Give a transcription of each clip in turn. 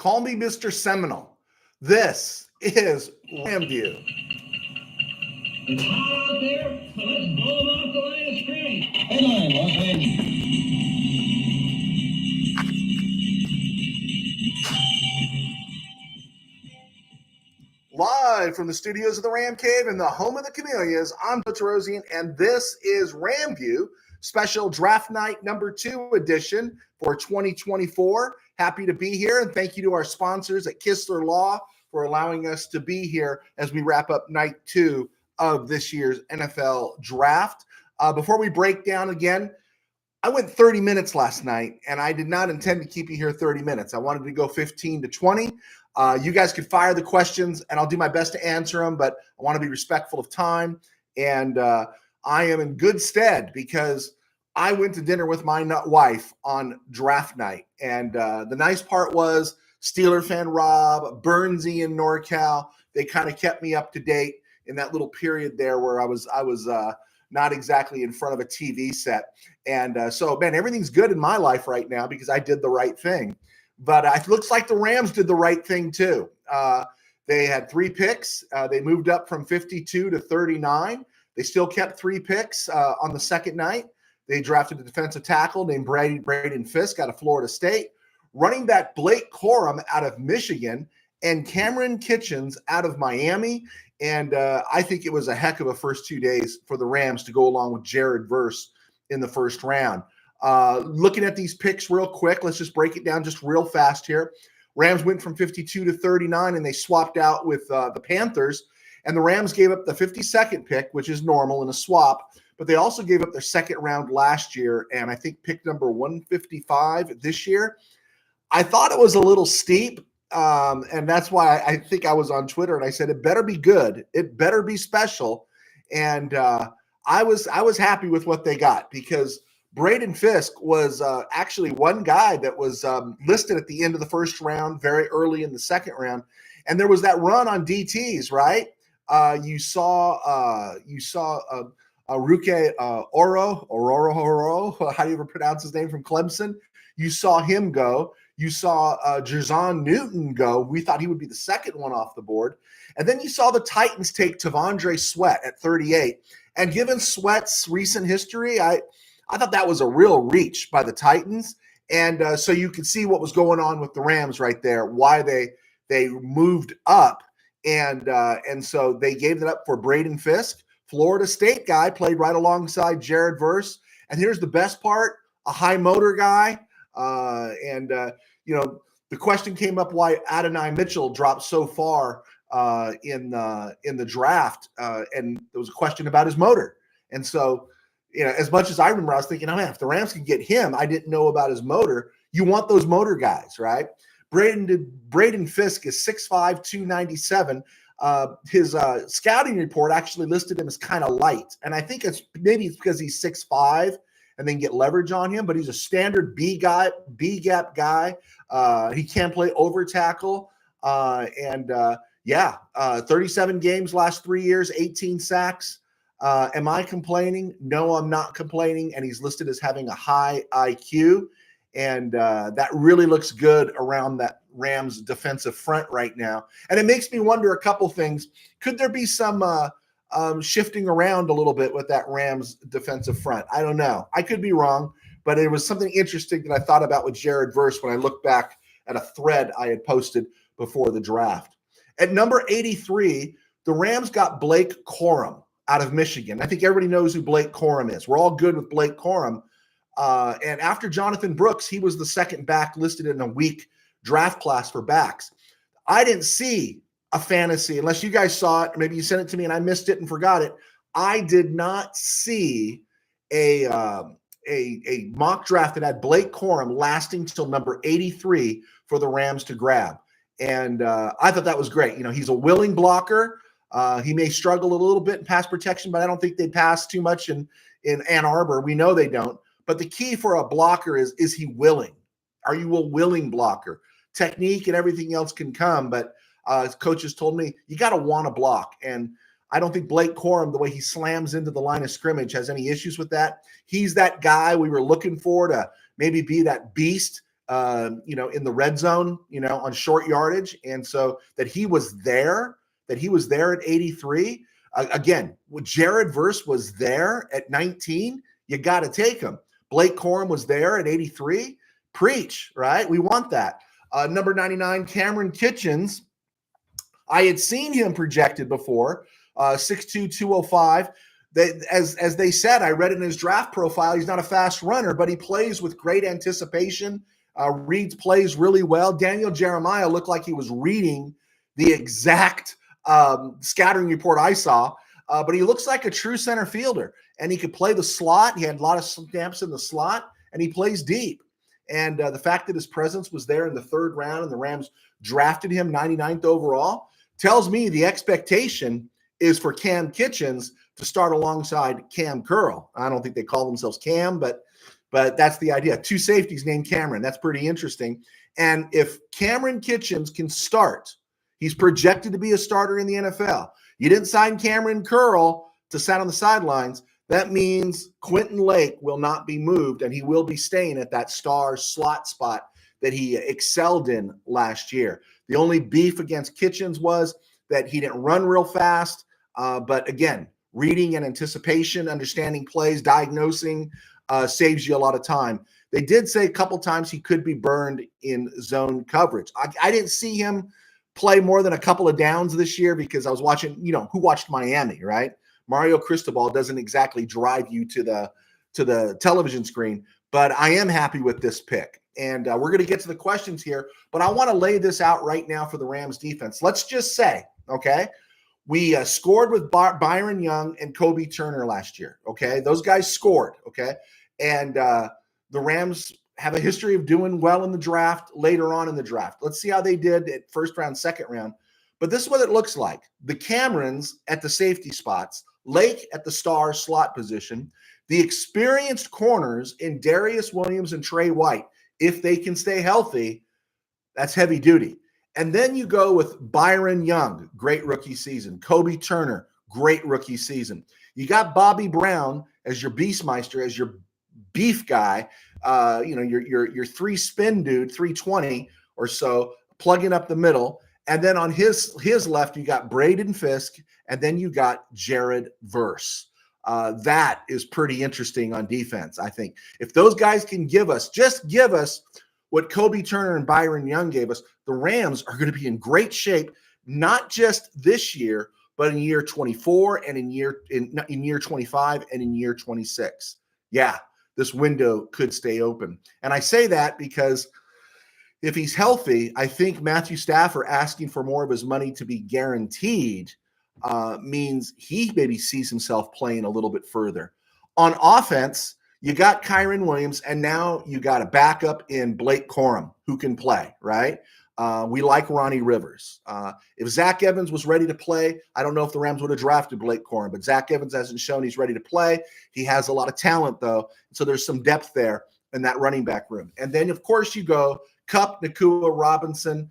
Call me Mr. Seminole. This is RamView. It's hot out there, so let's blow them off the line of scrimmage. Headline, Los Angeles. Live from the studios of the Ram Cave and the home of the Camellias, I'm Coach Rosian, and this is RamView, special draft night number 2 edition for 2024. Happy to be here, and thank you to our sponsors at Kistler Law for allowing us to be here as we wrap up night 2 of this year's NFL draft. Before we break down again, I went 30 minutes last night, and I did not intend to keep you here 30 minutes. I wanted to go 15 to 20. You guys could fire the questions, and I'll do my best to answer them, but I want to be respectful of time. And I am in good stead because I went to dinner with my wife on draft night. And the nice part was Steeler fan Rob, Burnsy in NorCal, they kind of kept me up to date in that little period there where I was not exactly in front of a TV set. And so, man, everything's good in my life right now because I did the right thing. But it looks like the Rams did the right thing too. They had 3 picks. They moved up from 52 to 39. They still kept 3 picks on the second night. They drafted a defensive tackle named Braden Fiske out of Florida State, running back Blake Corum out of Michigan, and Kamren Kinchens out of Miami. And I think it was a heck of a first 2 days for the Rams to go along with Jared Verse in the first round. Looking at these picks real quick, let's just break it down just real fast here. Rams went from 52 to 39, and they swapped out with the Panthers. And the Rams gave up the 52nd pick, which is normal in a swap. But they also gave up their second round last year, and I think pick number 155 this year. I thought it was a little steep, and that's why I think I was on Twitter, and I said it better be good. It better be special. And I was happy with what they got because Braden Fiske was actually one guy that was listed at the end of the first round, very early in the second round, and there was that run on DTs, right? You saw Ruke Oro, how do you ever pronounce his name, from Clemson? You saw him go. You saw Jerzon Newton go. We thought he would be the second one off the board. And then you saw the Titans take T'Vondre Sweat at 38. And given Sweat's recent history, I thought that was a real reach by the Titans. And so you could see what was going on with the Rams right there, why they moved up. And so they gave it up for Braden Fiske, Florida State guy, played right alongside Jared Verse. And here's the best part, a high motor guy. The question came up why Adonai Mitchell dropped so far in the draft. And there was a question about his motor. And so, as much as I remember, I was thinking, oh man, if the Rams can get him, I didn't know about his motor. You want those motor guys, right? Braden Fiske is 6'5", 297. His scouting report actually listed him as kind of light. And I think it's because he's 6'5", and then get leverage on him, but he's a standard B gap guy. He can play over tackle. 37 games last 3 years, 18 sacks. Am I complaining? No, I'm not complaining. And he's listed as having a high IQ. And that really looks good around that Rams defensive front right now. And it makes me wonder a couple things. Could there be some shifting around a little bit with that Rams defensive front? I don't know. I could be wrong, but it was something interesting that I thought about with Jared Verse when I looked back at a thread I had posted before the draft. At number 83, the Rams got Blake Corum out of Michigan. I think everybody knows who Blake Corum is. We're all good with Blake Corum. And after Jonathan Brooks, he was the second back listed in a weak draft class for backs. I didn't see a fantasy, unless you guys saw it, or maybe you sent it to me and I missed it and forgot it. I did not see a mock draft that had Blake Corum lasting till number 83 for the Rams to grab. And I thought that was great. He's a willing blocker. He may struggle a little bit in pass protection, but I don't think they pass too much in Ann Arbor. We know they don't. But the key for a blocker is he willing? Are you a willing blocker? Technique and everything else can come, but coaches told me you got to want to block. And I don't think Blake Corum, the way he slams into the line of scrimmage, has any issues with that. He's that guy we were looking for to maybe be that beast in the red zone, on short yardage. And so that he was there at 83. Again, Jared Verse was there at 19. You got to take him. Blake Corum was there at 83. Preach, right? We want that. Number 99, Kamren Kinchens. I had seen him projected before, 6'2", 205. As they said, I read in his draft profile, he's not a fast runner, but he plays with great anticipation, reads plays really well. Daniel Jeremiah looked like he was reading the exact scattering report I saw, but he looks like a true center fielder, and he could play the slot. He had a lot of snaps in the slot, and he plays deep. And the fact that his presence was there in the third round and the Rams drafted him 99th overall tells me the expectation is for Cam Kinchens to start alongside Cam Curl. I don't think they call themselves Cam, but that's the idea. Two safeties named Kamren. That's pretty interesting. And if Kamren Kinchens can start, he's projected to be a starter in the NFL. You didn't sign Cameron Curl to sit on the sidelines. That means Quentin Lake will not be moved, and he will be staying at that star slot spot that he excelled in last year. The only beef against Kinchens was that he didn't run real fast. But again, reading and anticipation, understanding plays, diagnosing saves you a lot of time. They did say a couple times he could be burned in zone coverage. I didn't see him play more than a couple of downs this year because I was watching, who watched Miami, right? Mario Cristobal doesn't exactly drive you to the television screen, but I am happy with this pick. And we're going to get to the questions here, but I want to lay this out right now for the Rams defense. Let's just say, okay, we scored with Byron Young and Kobe Turner last year, okay? Those guys scored, okay? And the Rams have a history of doing well in the draft later on in the draft. Let's see how they did at first round, second round. But this is what it looks like. The Kamrens at the safety spots, Lake at the star slot position, the experienced corners in Darius Williams and Trey White, if they can stay healthy, that's heavy duty. And then you go with Byron Young, great rookie season. Kobe Turner, great rookie season. You got Bobby Brown as your Beastmeister, as your beef guy, your three spin dude, 320 or so, plugging up the middle. And then on his left, you got Braden Fiske, and then you got Jared Verse. That is pretty interesting on defense, I think. If those guys can give us what Kobe Turner and Byron Young gave us, the Rams are going to be in great shape, not just this year, but in year 24 and in year 25 and in year 26. Yeah, this window could stay open. And I say that because if he's healthy, I think Matthew Stafford asking for more of his money to be guaranteed means he maybe sees himself playing a little bit further. On offense, you got Kyren Williams, and now you got a backup in Blake Corum who can play, right? We like Ronnie Rivers. If Zach Evans was ready to play, I don't know if the Rams would have drafted Blake Corum, but Zach Evans hasn't shown he's ready to play. He has a lot of talent, though, so there's some depth there in that running back room. And then, of course, you go Kupp, Nakua, Robinson.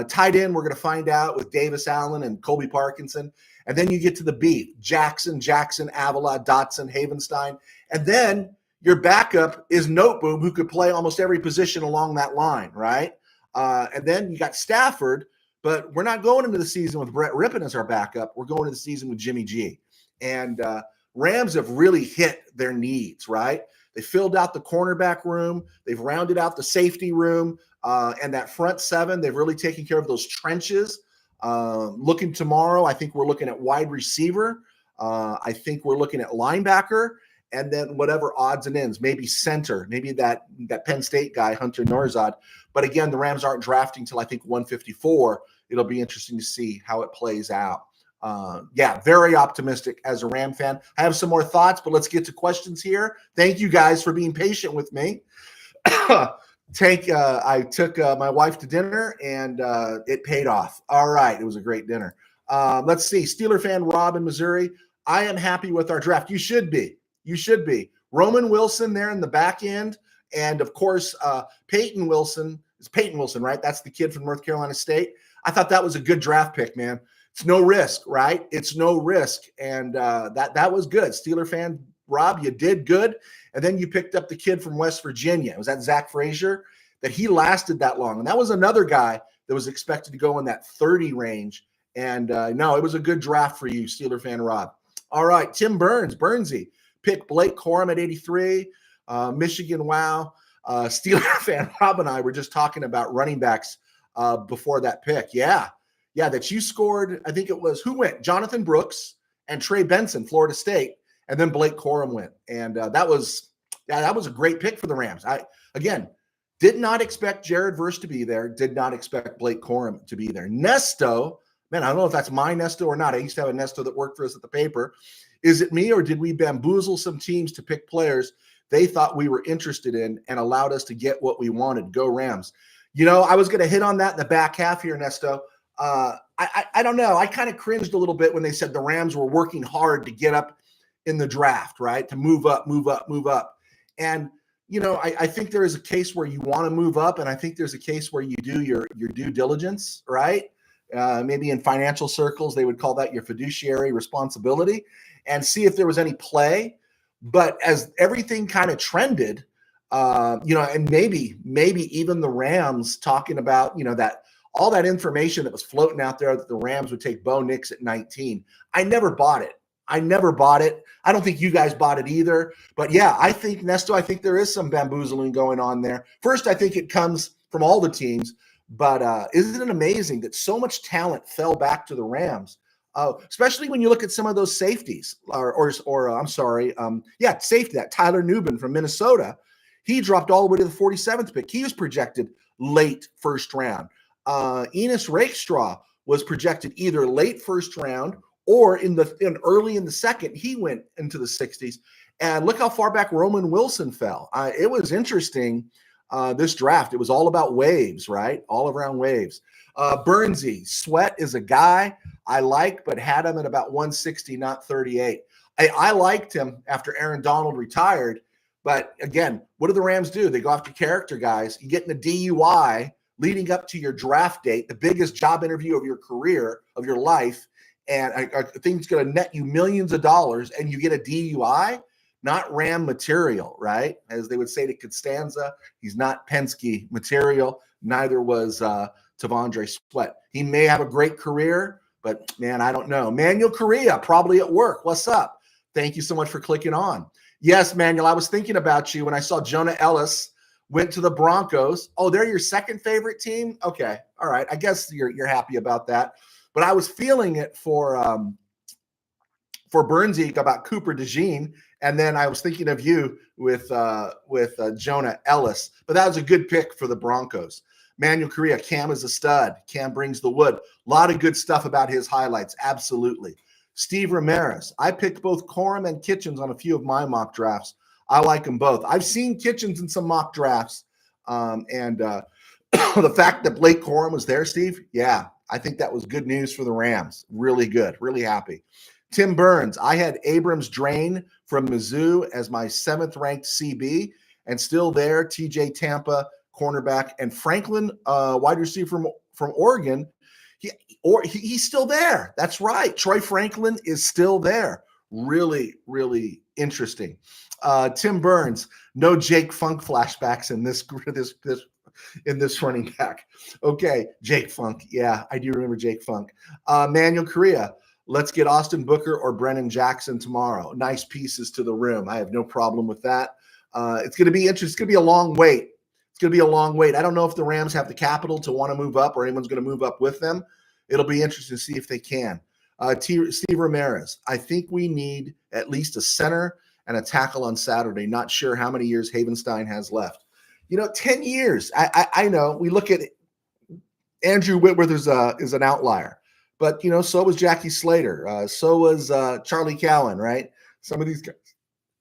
Tight end, we're going to find out with Davis Allen and Colby Parkinson. And then you get to the beef, Jackson, Avila, Dotson, Havenstein. And then your backup is Noteboom, who could play almost every position along that line, right? And then you got Stafford, but we're not going into the season with Brett Rippon as our backup. We're going into the season with Jimmy G. And Rams have really hit their needs, right? They filled out the cornerback room. They've rounded out the safety room. And that front seven, they've really taken care of those trenches. Looking tomorrow, I think we're looking at wide receiver. I think we're looking at linebacker. And then whatever odds and ends, maybe center, maybe that Penn State guy, Hunter Norzad. But again, the Rams aren't drafting till I think 154. It'll be interesting to see how it plays out. Very optimistic as a Ram fan. I have some more thoughts, but let's get to questions here. Thank you guys for being patient with me. I took my wife to dinner, and it paid off. All right, it was a great dinner. Let's see. Steeler fan Rob in Missouri. I am happy with our draft. You should be. You should be. Roman Wilson there in the back end. And, of course, Peyton Wilson. It's Peyton Wilson, right? That's the kid from North Carolina State. I thought that was a good draft pick, man. It's no risk, right? It's no risk. And that was good. Steeler fan Rob, you did good. And then you picked up the kid from West Virginia. Was that Zach Frazier? that he lasted that long. And that was another guy that was expected to go in that 30 range. And no, it was a good draft for you, Steeler fan Rob. All right, Tim Burnsy, picked Blake Corum at 83. Michigan, wow. Steeler fan Rob and I were just talking about running backs before that pick. Yeah, that you scored. I think it was, who went? Jonathan Brooks and Trey Benson, Florida State, and then Blake Corum went. And that was a great pick for the Rams. Again, did not expect Jared Verse to be there. Did not expect Blake Corum to be there. Nesto, man, I don't know if that's my Nesto or not. I used to have a Nesto that worked for us at the paper. Is it me, or did we bamboozle some teams to pick players they thought we were interested in and allowed us to get what we wanted? Go Rams. I was going to hit on that in the back half here, Nesto. I don't know. I kind of cringed a little bit when they said the Rams were working hard to get up in the draft, right? To move up. And, I think there is a case where you want to move up, and I think there's a case where you do your due diligence, right? Maybe in financial circles, they would call that your fiduciary responsibility, and see if there was any play. But as everything kind of trended, and maybe even the Rams talking about, that all that information that was floating out there that the Rams would take Bo Nix at 19. I never bought it. I don't think you guys bought it either. But yeah, I think, Nesto, there is some bamboozling going on there. First, I think it comes from all the teams. But isn't it amazing that so much talent fell back to the Rams? Especially when you look at some of those safeties, safety, that Tyler Nubin from Minnesota. He dropped all the way to the 47th pick. He was projected late first round. Enos Rakestraw was projected either late first round or early in the second. He went into the 60s. And look how far back Roman Wilson fell. It was interesting, this draft. It was all about waves, right? All around waves. Burnsy, Sweat is a guy I like, but had him at about 160, not 38. I liked him after Aaron Donald retired. But again, what do the Rams do? They go after character guys. You get in a DUI leading up to your draft date, the biggest job interview of your career, of your life, and I think it's going to net you millions of dollars, and you get a DUI, not Ram material, right? As they would say to Costanza, he's not Penske material. Neither was Tavondre Sweat. He may have a great career, but man, I don't know. Manuel Correa, probably at work. What's up? Thank you so much for clicking on. Yes, Manuel, I was thinking about you when I saw Jonah Ellis went to the Broncos. Oh, they're your second favorite team? Okay. All right. I guess you're happy about that. But I was feeling it for Burnsy about Cooper DeJean, and then I was thinking of you with Jonah Ellis. But that was a good pick for the Broncos. Manuel Correa, Cam is a stud. Cam brings the wood. A lot of good stuff about his highlights. Absolutely. Steve Ramirez. I picked both Corum and Kinchens on a few of my mock drafts. I like them both. I've seen Kinchens in some mock drafts. The fact that Blake Corum was there, Steve, yeah, I think that was good news for the Rams. Really good. Really happy. Tim Burns. I had Abrams Drain from Mizzou as my 7th ranked CB, and still there, TJ Tampa, cornerback, and Franklin, wide receiver from Oregon. He's still there. That's right. Troy Franklin is still there. Really, really interesting. Tim Burns, no Jake Funk flashbacks in this running back. Okay, Jake Funk. Yeah, I do remember Jake Funk. Manuel Correa, let's get Austin Booker or Brennan Jackson tomorrow. Nice pieces to the room. I have no problem with that. It's going to be interesting. It's going to be a long wait. I don't know if the Rams have the capital to want to move up or anyone's going to move up with them. It'll be interesting to see if they can. Steve Ramirez, I think we need at least a center and a tackle on Saturday. Not sure how many years Havenstein has left. 10 years. I know we look at it. Andrew Whitworth is an outlier, but so was Jackie Slater. So was Charlie Cowan, right? Some of these guys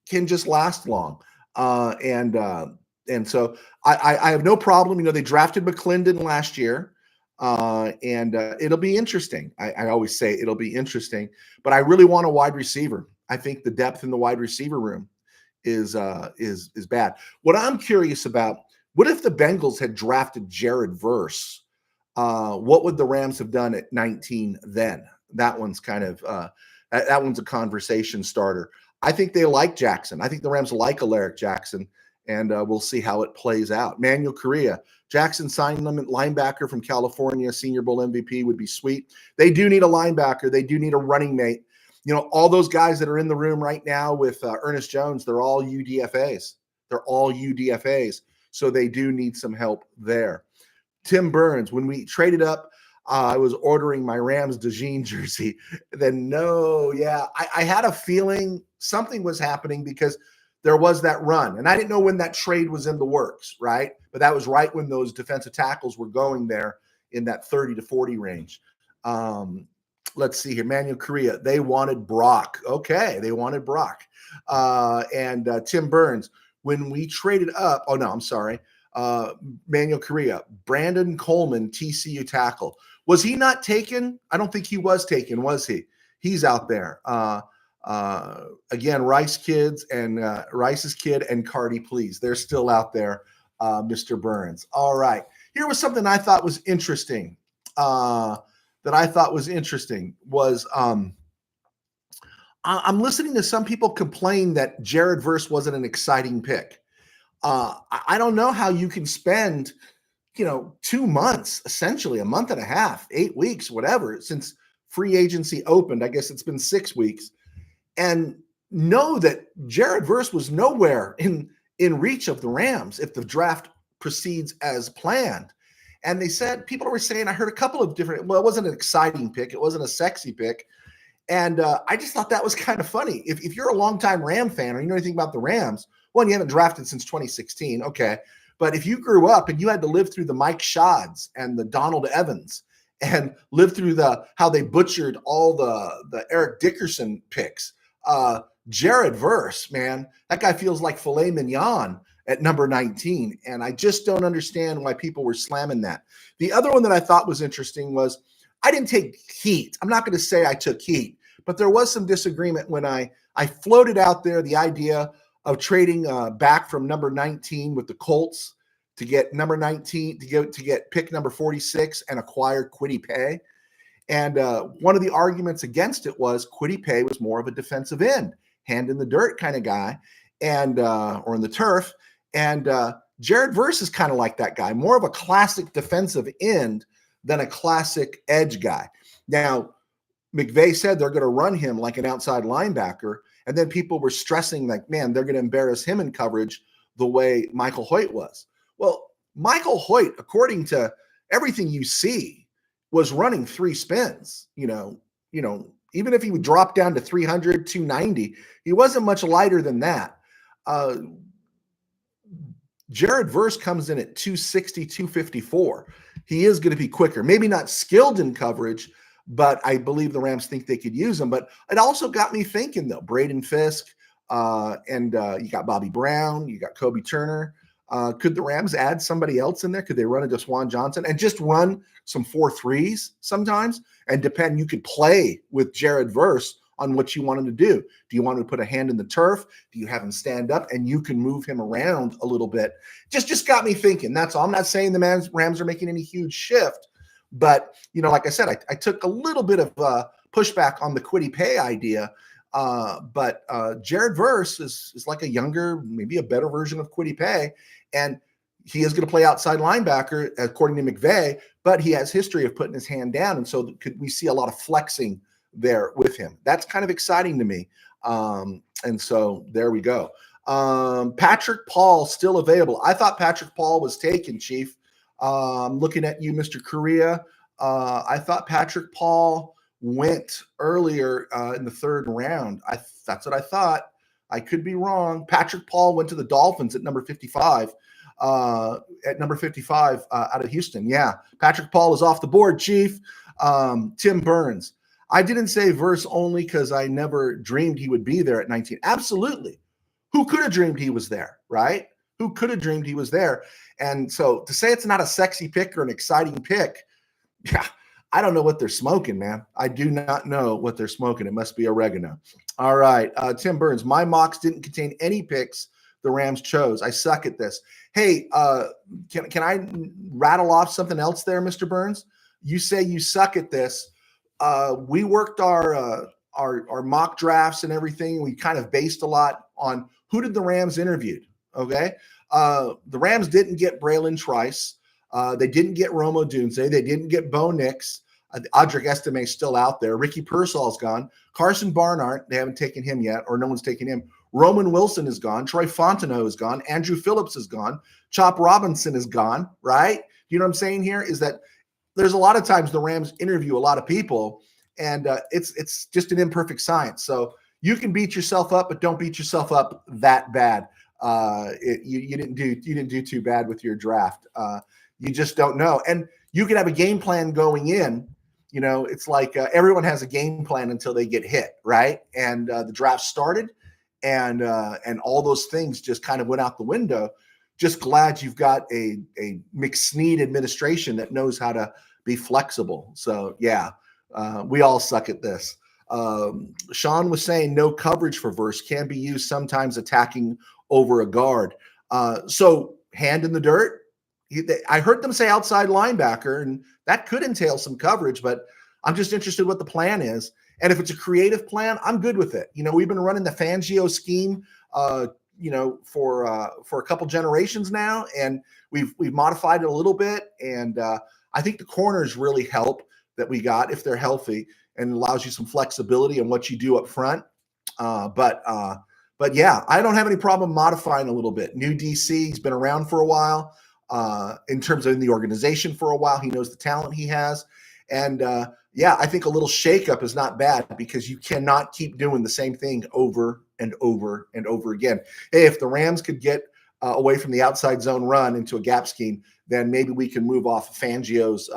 can just last long. And so I have no problem. They drafted McClendon last year. It'll be interesting. I always say it'll be interesting, but I really want a wide receiver. I think the depth in the wide receiver room is bad. What I'm curious about, what if the Bengals had drafted Jared Verse? What would the Rams have done at 19 then? That one's kind of that one's a conversation starter. I think they like Jackson. I think the Rams like Alaric Jackson. and we'll see how it plays out. Manuel Correa, Jackson Signman, linebacker from California, Senior Bowl MVP would be sweet. They do need a linebacker. They do need a running mate. You know, all those guys that are in the room right now with Ernest Jones, they're all UDFAs. They're all UDFAs. So they do need some help there. Tim Burns, when we traded up, I was ordering my Rams DeJean jersey. Then I had a feeling something was happening because there was that run. And I didn't know when that trade was in the works, right? But that was right when those defensive tackles were going there in that 30 to 40 range. Let's see here. Manuel Correa, they wanted Brock. Okay, they wanted Brock. And Tim Burns, when we traded up, Manuel Correa, Brandon Coleman, TCU tackle. Was he not taken? I don't think he was taken, was he? He's out there. Again, Rice's kid and Cardi, please. They're still out there, Mr. Burns. All right. Here was something I thought was interesting. I'm listening to some people complain that Jared Verse wasn't an exciting pick. I don't know how you can spend, 2 months, essentially a month and a half, 8 weeks, whatever, since free agency opened. I guess it's been 6 weeks, and know that Jared Verse was nowhere in reach of the Rams if the draft proceeds as planned. And they said, people were saying, I heard a couple of different, well, it wasn't an exciting pick. It wasn't a sexy pick. And I just thought that was kind of funny. If you're a longtime Ram fan or you know anything about the Rams, one, you haven't drafted since 2016. Okay. But if you grew up and you had to live through the Mike Shods and the Donald Evans and live through how they butchered all the Eric Dickerson picks, Jared Verse, man, that guy feels like filet mignon at number 19. And I just don't understand why people were slamming that. The other one that I thought was interesting was I didn't take heat. I'm not going to say I took heat, but there was some disagreement when I floated out there the idea of trading back from number 19 with the Colts to get number 19 to get pick number 46 and acquire Kwity Paye. And one of the arguments against it was Kwity Paye was more of a defensive end, hand in the dirt kind of guy, and or in the turf. And Jared Verse is kind of like that guy, more of a classic defensive end than a classic edge guy. Now, McVay said they're going to run him like an outside linebacker, and then people were stressing like, man, they're going to embarrass him in coverage the way Michael Hoyt was. Well, Michael Hoyt, according to everything you see, was running 3 spins. Even if he would drop down to 300, 290, he wasn't much lighter than that. Jared Verse comes in at 260, 254. He is going to be quicker, maybe not skilled in coverage, but I believe the Rams think they could use him. But it also got me thinking, though, Braden Fiske, and you got Bobby Brown, you got Kobe Turner. Could the Rams add somebody else in there? Could they run into Swan Johnson and just run some 4-3s sometimes and depend? You could play with Jared Verse on what you want him to do. Do you want him to put a hand in the turf? Do you have him stand up and you can move him around a little bit? Just got me thinking. That's all. I'm not saying the Rams are making any huge shift, but like I said, I took a little bit of pushback on the Kwity Paye idea. But Jared Verse is like a younger, maybe a better version of Kwity Paye, and he is going to play outside linebacker according to McVay, but he has history of putting his hand down, and so could we see a lot of flexing there with him? That's kind of exciting to me. And so there we go. Patrick Paul still available. I thought Patrick Paul was taken, Chief. Looking at you, Mr. Correa. I thought Patrick Paul went earlier in the 3rd round. That's what I thought. I could be wrong. Patrick Paul went to the Dolphins at number 55. Out of Houston. Yeah, Patrick Paul is off the board, Chief. Tim Burns. I didn't say Verse only because I never dreamed he would be there at 19. Absolutely. Who could have dreamed he was there, right? Who could have dreamed he was there? And so to say it's not a sexy pick or an exciting pick, yeah, I don't know what they're smoking, man. I do not know what they're smoking. It must be oregano. All right. Tim Burns, my mocks didn't contain any picks the Rams chose. I suck at this. Hey, can I rattle off something else there, Mr. Burns? You say you suck at this. We worked our mock drafts and everything. We kind of based a lot on who did the Rams interview. Okay. The Rams didn't get Braylon Trice. They didn't get Rome Odunze. They didn't get Bo Nix. Audric Estime's still out there. Ricky Pearsall's gone. Carson Barnhart, they haven't taken him yet, or no one's taken him. Roman Wilson is gone. Troy Fontenot is gone. Andrew Phillips is gone. Chop Robinson is gone, right? You know what I'm saying here is that there's a lot of times the Rams interview a lot of people, and it's just an imperfect science. So you can beat yourself up, but don't beat yourself up that bad. You didn't do too bad with your draft. You just don't know, and you could have a game plan going in. You know, it's like everyone has a game plan until they get hit, right? And the draft started, and all those things just kind of went out the window. Just glad you've got a McSnead administration that knows how to be flexible. So yeah, we all suck at this. Sean was saying no coverage for verse can be used sometimes attacking over a guard. So hand in the dirt. I heard them say outside linebacker, and that could entail some coverage, but I'm just interested what the plan is. And if it's a creative plan, I'm good with it. You know, we've been running the Fangio scheme, for a couple generations now, and we've modified it a little bit. And I think the corners really help that we got if they're healthy, and allows you some flexibility in what you do up front. But yeah, I don't have any problem modifying a little bit. New DC, he's been around for a while. In terms of in the organization for a while, he knows the talent he has. And yeah, I think a little shakeup is not bad, because you cannot keep doing the same thing over and over and over again. Hey, if the Rams could get away from the outside zone run into a gap scheme, then maybe we can move off of Fangio's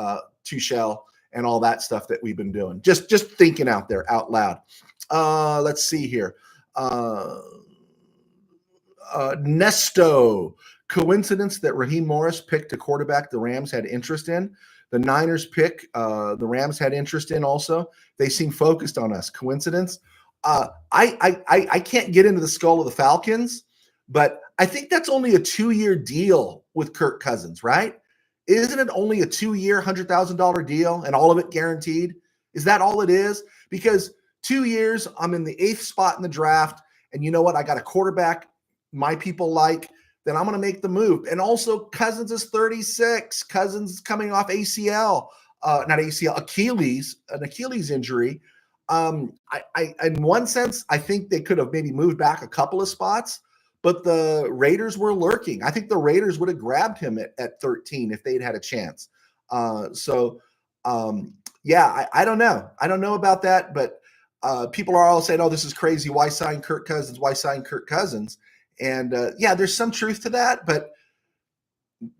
two shell and all that stuff that we've been doing. Just thinking out there out loud. Let's see here. Nesto. Coincidence that Raheem Morris picked a quarterback the Rams had interest in. The Niners pick the Rams had interest in also. They seem focused on us. Coincidence? I can't get into the skull of the Falcons, but I think that's only a 2-year deal with Kirk Cousins, right? Isn't it only a 2-year, $100,000 deal and all of it guaranteed? Is that all it is? Because 2 years, I'm in the 8th spot in the draft, and you know what? I got a quarterback my people like. Then I'm going to make the move. And also, Cousins is 36. Cousins is coming off ACL, not ACL, an Achilles injury. In one sense, I think they could have maybe moved back a couple of spots, but the Raiders were lurking. I think the Raiders would have grabbed him at 13 if they'd had a chance. Yeah, I don't know. I don't know about that, but people are all saying, oh, this is crazy. Why sign Kirk Cousins? Why sign Kirk Cousins? And yeah, there's some truth to that, but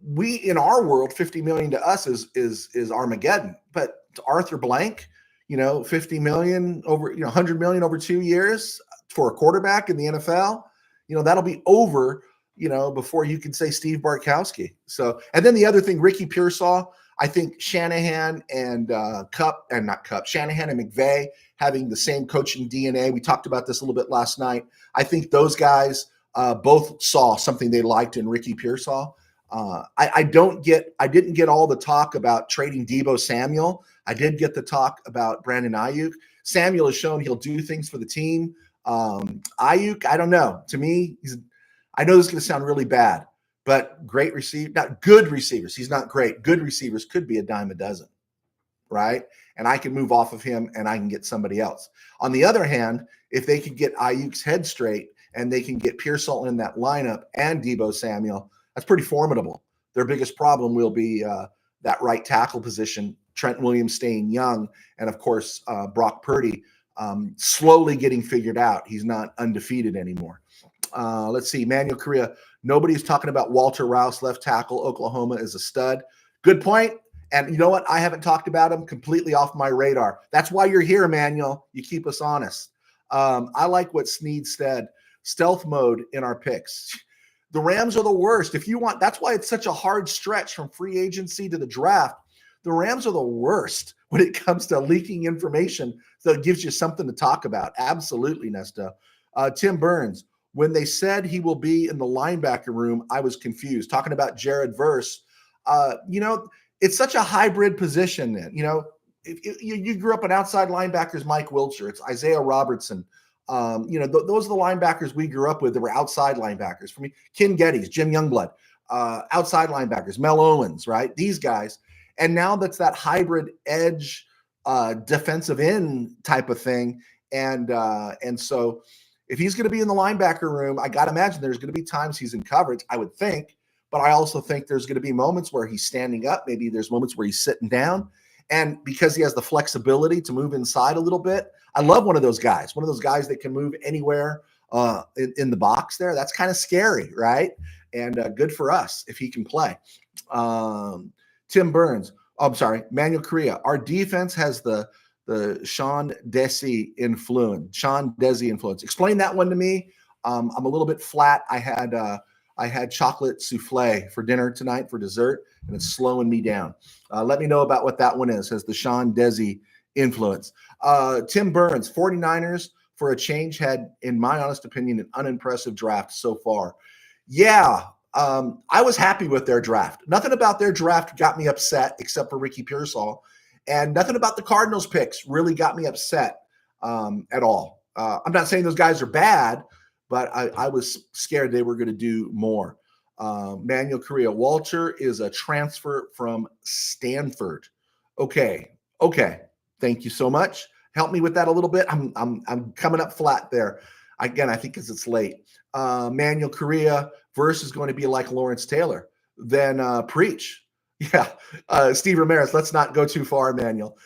we, in our world, 50 million to us is Armageddon. But to Arthur Blank, 50 million over, 100 million over 2 years for a quarterback in the NFL, that'll be over, before you can say Steve Bartkowski. So, and then the other thing, Ricky Pearsall, I think Shanahan and Shanahan and McVay having the same coaching DNA. We talked about this a little bit last night. I think those guys both saw something they liked in Ricky Pearsall. I didn't get all the talk about trading Deebo Samuel. I did get the talk about Brandon Ayuk. Samuel has shown he'll do things for the team. Ayuk, I don't know. To me, I know this is going to sound really bad, but great receiver, not good receivers. He's not great. Good receivers could be a dime a dozen, right? And I can move off of him and I can get somebody else. On the other hand, if they could get Ayuk's head straight and they can get Pearsall in that lineup and Deebo Samuel, that's pretty formidable. Their biggest problem will be that right tackle position, Trent Williams staying young, and of course, Brock Purdy slowly getting figured out. He's not undefeated anymore. Let's see, Manuel Correa. Nobody's talking about Walter Rouse, left tackle. Oklahoma is a stud. Good point. And you know what? I haven't talked about him, completely off my radar. That's why you're here, Manuel. You keep us honest. I like what Snead said. Stealth mode in our picks. The Rams are the worst. That's why it's such a hard stretch from free agency to the draft. The Rams are the worst when it comes to leaking information that gives you something to talk about. Absolutely, Nesta. Tim Burns, when they said he will be in the linebacker room, I was confused. Talking about Jared Verse, it's such a hybrid position then. If you grew up an outside linebacker is Mike Wiltshire. It's Isaiah Robertson. Those are the linebackers we grew up with that were outside linebackers. For me, Ken Geddes, Jim Youngblood, outside linebackers, Mel Owens, right? These guys. And now that's that hybrid edge defensive end type of thing. And so if he's going to be in the linebacker room, I got to imagine there's going to be times he's in coverage, I would think. But I also think there's going to be moments where he's standing up. Maybe there's moments where he's sitting down. And because he has the flexibility to move inside a little bit, I love one of those guys that can move anywhere in the box there. That's kind of scary, right? And good for us if he can play. Tim Burns. Oh, I'm sorry, Manuel Correa. Our defense has the Sean Desi influence. Explain that one to me. I'm a little bit flat. I had chocolate souffle for dinner tonight for dessert, and it's slowing me down. Let me know about what that one is. Has the Sean Desi influence? Tim Burns, 49ers for a change had, in my honest opinion, an unimpressive draft so far. Yeah, I was happy with their draft. Nothing about their draft got me upset except for Ricky Pearsall, and nothing about the Cardinals picks really got me upset at all. I'm not saying those guys are bad, but I was scared they were going to do more. Manuel Correa. Walter is a transfer from Stanford. Okay. Thank you so much. Help me with that a little bit. I'm coming up flat there. Again, I think because it's late. Manuel Correa versus going to be like Lawrence Taylor. Then preach. Yeah. Steve Ramirez. Let's not go too far, Manuel.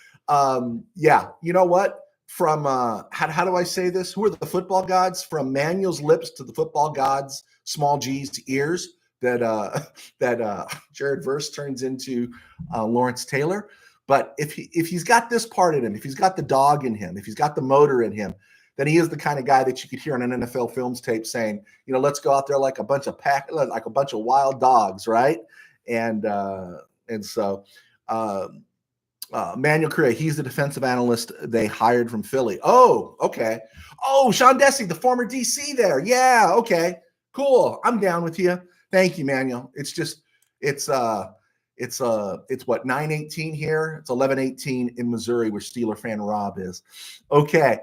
Yeah. You know what? From how do I say this? Who are the football gods? From Manuel's lips to the football gods, small G's ears. That Jared Verse turns into Lawrence Taylor. But if he's got this part in him, if he's got the dog in him, if he's got the motor in him, then he is the kind of guy that you could hear on an NFL films tape saying, let's go out there like a bunch of wild dogs, right? And so Manuel Correa, he's the defensive analyst they hired from Philly. Oh, okay. Oh, Sean Desi, the former DC there. Yeah, okay, cool. I'm down with you. Thank you, Manuel. It's what, 9:18 here? It's 11:18 in Missouri, where Steeler fan Rob is. Okay.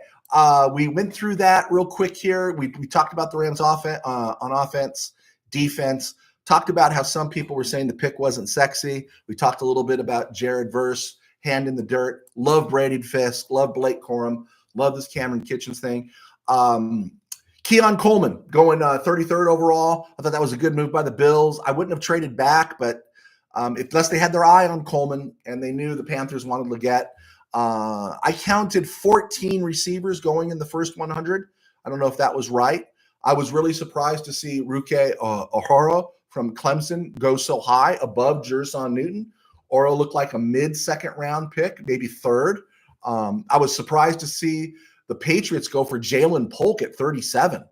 We went through that real quick here. We talked about the Rams on offense, defense, talked about how some people were saying the pick wasn't sexy. We talked a little bit about Jared Verse, hand in the dirt. Love Braden Fiske, love Blake Corum, love this Kamren Kinchens thing. Keon Coleman going 33rd overall. I thought that was a good move by the Bills. I wouldn't have traded back, but unless they had their eye on Coleman and they knew the Panthers wanted Leggett. I counted 14 receivers going in the first 100. I don't know if that was right. I was really surprised to see Ruke Ohoro from Clemson go so high above Jerson Newton. Oro looked like a mid-second round pick, maybe third. I was surprised to see the Patriots go for Jalen Polk at 37.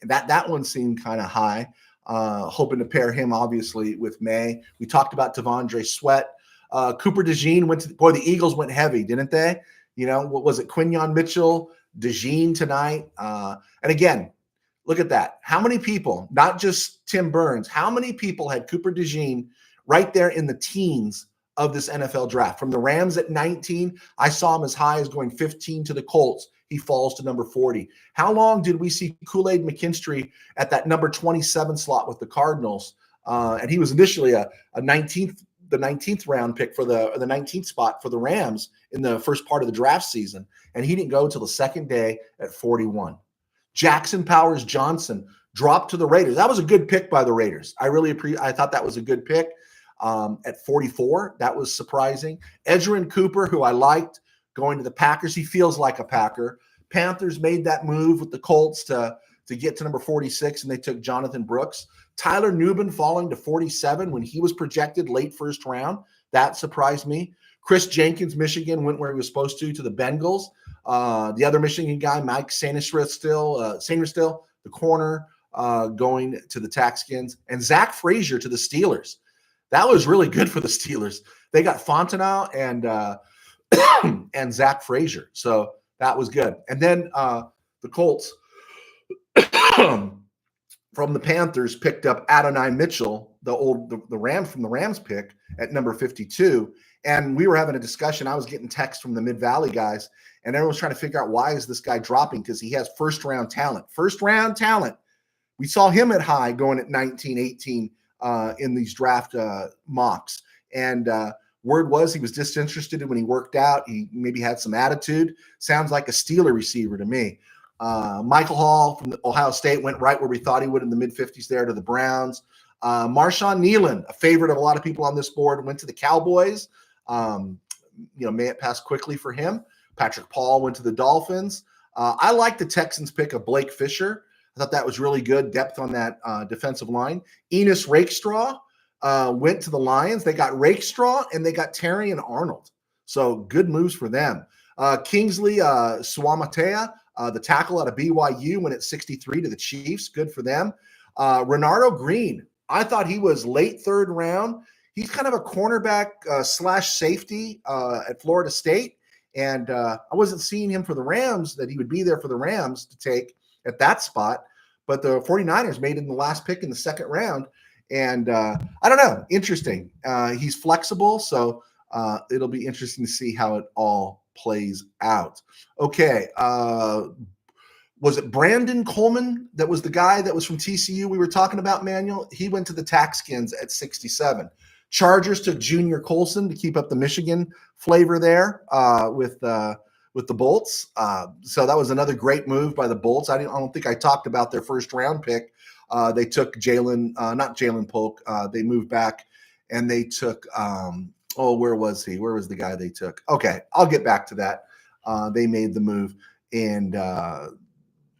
That one seemed kind of high. Hoping to pair him, obviously, with May. We talked about Devondre Sweat. Cooper DeJean the Eagles went heavy, didn't they? What was it? Quinyon Mitchell, DeJean tonight. And again, look at that. How many people, not just Tim Burns, how many people had Cooper DeJean right there in the teens of this NFL draft? From the Rams at 19, I saw him as high as going 15 to the Colts. He falls to number 40. How long did we see Kool-Aid McKinstry at that number 27 slot with the Cardinals? And he was initially the 19th round pick or the 19th spot for the Rams in the first part of the draft season. And he didn't go until the second day at 41. Jackson Powers Johnson dropped to the Raiders. That was a good pick by the Raiders. I thought that was a good pick at 44. That was surprising. Edgerrin Cooper, who I liked, going to the Packers. He feels like a Packer. Panthers made that move with the Colts to get to number 46, and they took Jonathan Brooks. Tyler Nubin falling to 47 when he was projected late first round. That surprised me. Chris Jenkins, Michigan, went where he was supposed to the Bengals. The other Michigan guy, Mike Sainristil, the corner, going to the Texans. And Zach Frazier to the Steelers. That was really good for the Steelers. They got Fontenot and Zach Frazier. So that was good. And then the Colts from the Panthers picked up Adonai Mitchell, the Rams pick at number 52. And we were having a discussion. I was getting texts from the Mid-Valley guys, and everyone's trying to figure out why is this guy dropping, because he has first-round talent. First-round talent. We saw him at high going at 19, 18 in these draft mocks. And word was he was disinterested when he worked out. He maybe had some attitude. Sounds like a Steeler receiver to me. Michael Hall from Ohio State went right where we thought he would in the mid-50s there to the Browns. Marshawn Nealon, a favorite of a lot of people on this board, went to the Cowboys. May it pass quickly for him. Patrick Paul went to the Dolphins. I like the Texans pick of Blake Fisher. I thought that was really good depth on that defensive line. Enos Rakestraw went to the Lions. They got Rakestraw and they got Terry and Arnold. So good moves for them. Kingsley Suamatea, the tackle out of BYU, went at 63 to the Chiefs. Good for them. Renardo Green, I thought he was late third round. He's kind of a cornerback slash safety at Florida State. And I wasn't seeing him for the Rams, that he would be there for the Rams to take at that spot. But the 49ers made him the last pick in the second round. And I don't know. Interesting. He's flexible. So it'll be interesting to see how it all plays out. Okay. Was it Brandon Coleman that was the guy that was from TCU we were talking about, Manuel? He went to the Taxkins at 67. Chargers took Junior Colson to keep up the Michigan flavor there with the Bolts. So that was another great move by the Bolts. I don't think I talked about their first round pick. They took not Jalen Polk. They moved back and they took, where was he? Where was the guy they took? Okay, I'll get back to that. They made the move. And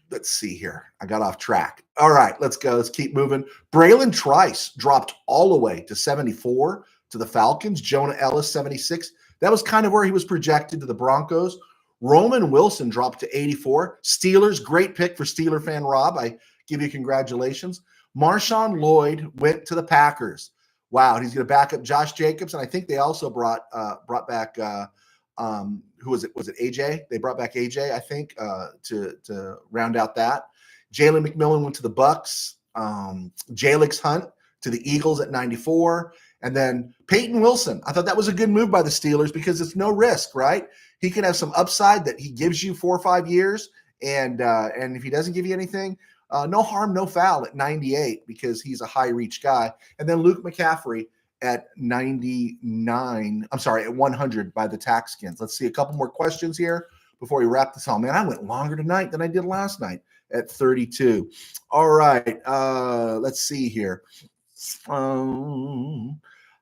let's see here. I got off track. All right, let's go. Let's keep moving. Braylon Trice dropped all the way to 74 to the Falcons. Jonah Ellis, 76. That was kind of where he was projected to the Broncos. Roman Wilson dropped to 84. Steelers, great pick for Steeler fan Rob. I give you congratulations. Marshawn Lloyd went to the Packers. Wow, he's going to back up Josh Jacobs, and I think they also brought back who was it? Was it AJ? They brought back AJ, I think, to round out that. Jalen McMillan went to the Bucks. Jalix Hunt to the Eagles at 94. And then Peyton Wilson. I thought that was a good move by the Steelers because it's no risk, right? He can have some upside that he gives you 4 or 5 years. And if he doesn't give you anything, no harm, no foul at 98 because he's a high reach guy. And then Luke McCaffrey at 100 by the Taxkins. Let's see a couple more questions here before we wrap this on. Man, I went longer tonight than I did last night at 32. All right, let's see here.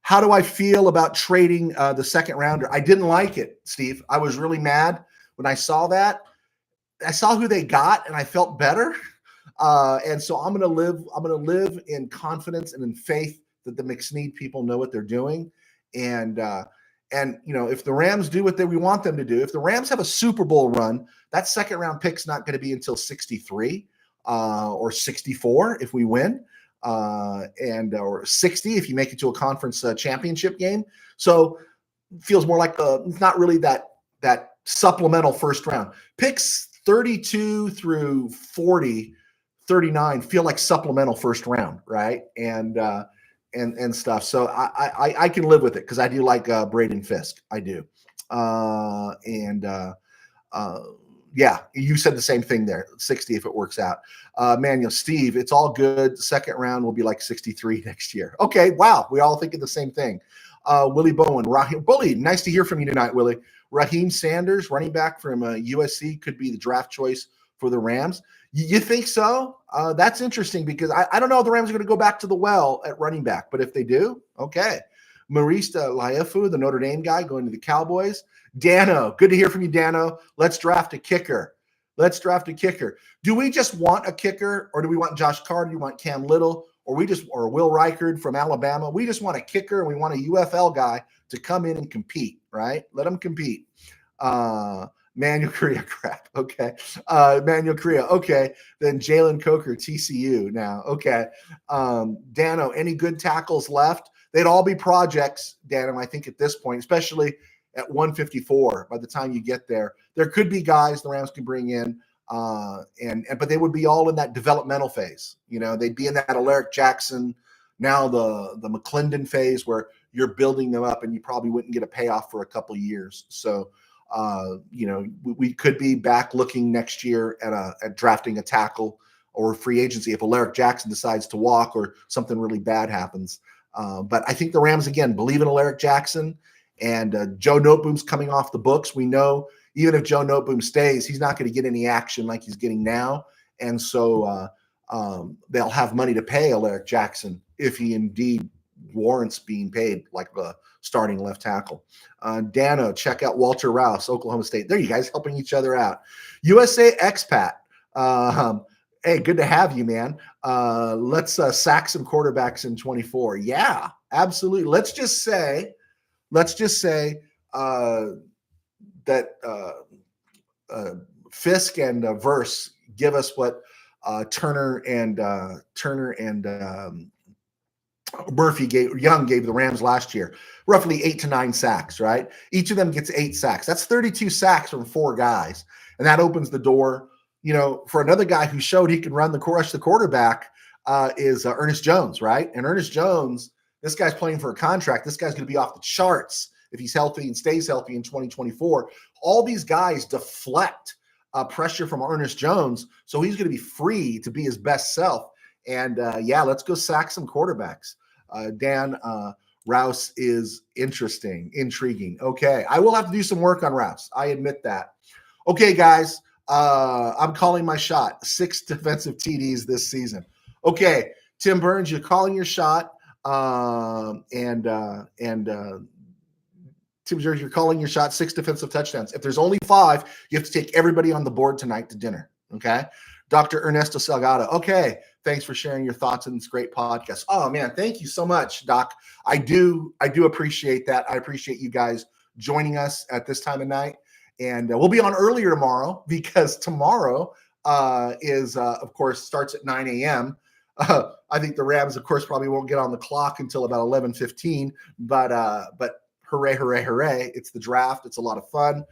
How do I feel about trading the second rounder? I didn't like it, Steve. I was really mad when I saw that. I saw who they got, and I felt better. And so I'm going to live in confidence and in faith that the McSneed people know what they're doing. And if the Rams do what we want them to do, if the Rams have a Super Bowl run, that second round pick's not going to be until 63 or 64 if we win, or 60 if you make it to a conference championship game. So it feels more like it's not really that supplemental first round. Picks 32 through 40, 39 feel like supplemental first round, right? And stuff. So I can live with it because I do like Braden Fiske. I do. Yeah, you said the same thing there. 60 if it works out. Manuel, Steve, it's all good. The second round will be like 63 next year. Okay, wow. We all think of the same thing. Willie Bowen, Raheem. Willie, nice to hear from you tonight, Willie. Raheem Sanders, running back from USC, could be the draft choice for the Rams. You think so? That's interesting because I don't know if the Rams are going to go back to the well at running back, but if they do, okay. Maurice Laefu, the Notre Dame guy, going to the Cowboys. Dano, good to hear from you, Dano. Let's draft a kicker. Do we just want a kicker, or do we want Josh Carter? Do we want Cam Little, or Will Reichard from Alabama? We just want a kicker, and we want a UFL guy to come in and compete, right? Let them compete. Manuel Korea, crap. Okay. Manuel Korea. Okay. Then Jalen Coker, TCU now. Okay. Dano, any good tackles left? They'd all be projects, Dano, I think at this point, especially at 154 by the time you get there. There could be guys the Rams can bring in, but they would be all in that developmental phase. They'd be in that Alaric Jackson, now the McClendon phase where you're building them up and you probably wouldn't get a payoff for a couple of years. So, we could be back looking next year at drafting a tackle or free agency if Alaric Jackson decides to walk or something really bad happens. But I think the Rams, again, believe in Alaric Jackson, and Joe Noteboom's coming off the books. We know even if Joe Noteboom stays, he's not going to get any action like he's getting now. And so they'll have money to pay Alaric Jackson if he indeed warrants being paid like a starting left tackle. Dano, check out Walter Rouse, Oklahoma State. There you guys helping each other out. USA expat. Hey, good to have you, man. Let's sack some quarterbacks in 24. Yeah, absolutely. Let's just say that Fiske and Verse give us what Turner and Murphy Young gave the Rams last year, roughly 8 to 9 sacks, right? Each of them gets 8 sacks. That's 32 sacks from 4 guys. And that opens the door, for another guy who showed he can rush the quarterback is Ernest Jones, right? And Ernest Jones, this guy's playing for a contract. This guy's going to be off the charts if he's healthy and stays healthy in 2024. All these guys deflect pressure from Ernest Jones, so he's going to be free to be his best self. And let's go sack some quarterbacks. Dan, Rouse is intriguing. Okay, I will have to do some work on Rouse. I admit that. Okay, guys, I'm calling my shot. 6 defensive TDs this season. Okay, Tim Burns, you're calling your shot. Tim Burns, you're calling your shot. 6 defensive touchdowns. If there's only 5, you have to take everybody on the board tonight to dinner. Okay, Dr. Ernesto Salgado. Okay. Thanks for sharing your thoughts in this great podcast. Oh man, thank you so much, Doc. I do appreciate that. I appreciate you guys joining us at this time of night, and we'll be on earlier tomorrow because tomorrow is of course starts at 9 a.m. I think the Rams, of course, probably won't get on the clock until about 11:15. But hooray, hooray, hooray! It's the draft. It's a lot of fun.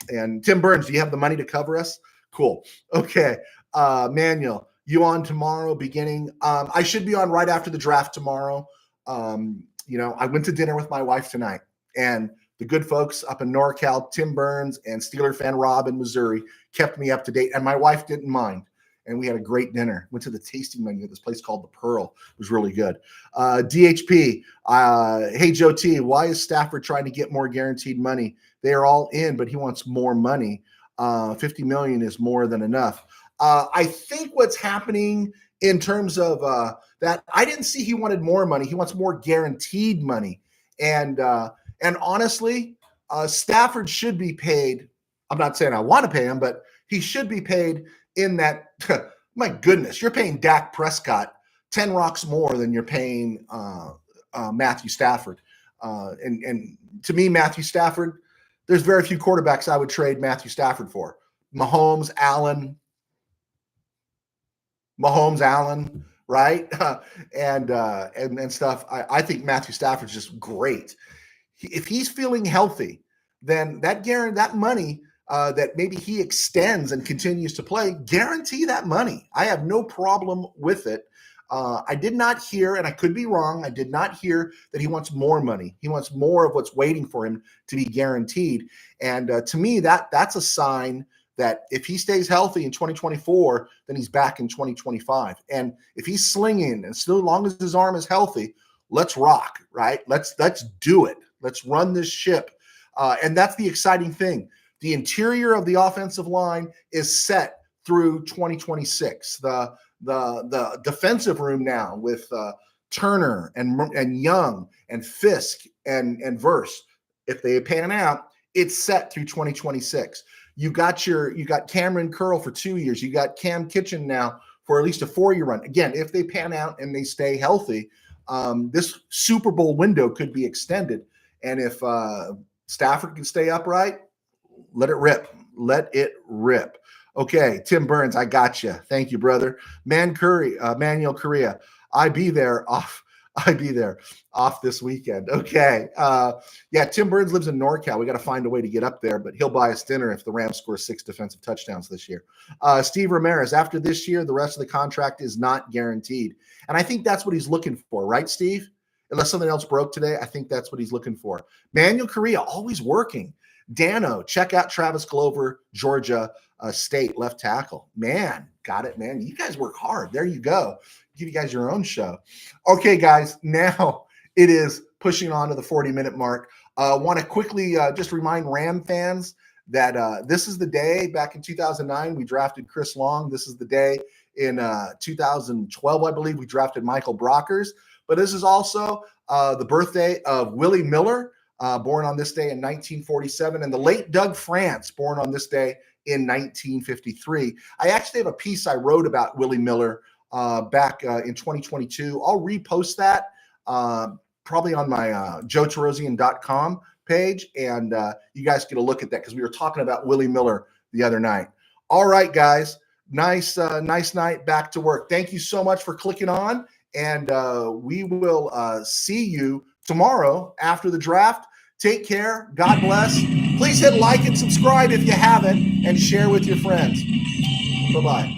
And Tim Burns, do you have the money to cover us? Cool. Okay, Manuel. You on tomorrow beginning? I should be on right after the draft tomorrow. I went to dinner with my wife tonight, and the good folks up in NorCal, Tim Burns and Steeler fan Rob in Missouri, kept me up to date, and my wife didn't mind. And we had a great dinner. Went to the tasting menu at this place called The Pearl. It was really good. DHP, hey, Joe T, why is Stafford trying to get more guaranteed money? They are all in, but he wants more money. $50 million is more than enough. I think what's happening in terms of that, I didn't see he wanted more money. He wants more guaranteed money. And honestly, Stafford should be paid. I'm not saying I want to pay him, but he should be paid in that. My goodness, you're paying Dak Prescott 10 rocks more than you're paying Matthew Stafford. And to me, Matthew Stafford, there's very few quarterbacks I would trade Matthew Stafford for. Mahomes, Allen, right? And stuff. I think Matthew Stafford's just great. If he's feeling healthy, then that money that maybe he extends and continues to play, guarantee that money. I have no problem with it. I did not hear, and I could be wrong, I did not hear that he wants more money. He wants more of what's waiting for him to be guaranteed. And to me, that's a sign that if he stays healthy in 2024, then he's back in 2025. And if he's slinging, as long as his arm is healthy, let's rock, right? Let's do it. Let's run this ship. And that's the exciting thing. The interior of the offensive line is set through 2026. The defensive room now with Turner and Young and Fiske and Verse, if they pan out, it's set through 2026. You got Kamren Curl for 2 years. You got Cam Kitchen now for at least a 4-year run. Again, if they pan out and they stay healthy, this Super Bowl window could be extended. And if Stafford can stay upright, let it rip. Let it rip. Okay, Tim Burns, I got you. Thank you, brother. Manuel Correa, I be there off I'd be there off this weekend. Okay. Yeah, Tim Burns lives in NorCal. We got to find a way to get up there, but he'll buy us dinner if the Rams score 6 defensive touchdowns this year. Steve Ramirez, after this year, the rest of the contract is not guaranteed. And I think that's what he's looking for, right, Steve? Unless something else broke today, I think that's what he's looking for. Manuel Correa, always working. Dano, check out Travis Glover, Georgia State left tackle. Man, got it, man. You guys work hard. There you go. Give you guys your own show. Okay, guys, now it is pushing on to the 40-minute mark. Want to quickly just remind Ram fans that this is the day back in 2009 we drafted Chris Long. This is the day in 2012, I believe, we drafted Michael Brockers. But this is also the birthday of Willie Miller, born on this day in 1947, and the late Doug France, born on this day in 1953. I actually have a piece I wrote about Willie Miller back in 2022. I'll repost that probably on my joetarosian.com page, and you guys get a look at that because we were talking about Willie Miller the other night. All right, guys. Nice night. Back to work. Thank you so much for clicking on, and we will see you tomorrow after the draft. Take care. God bless. Please hit like and subscribe if you haven't, and share with your friends. Bye-bye.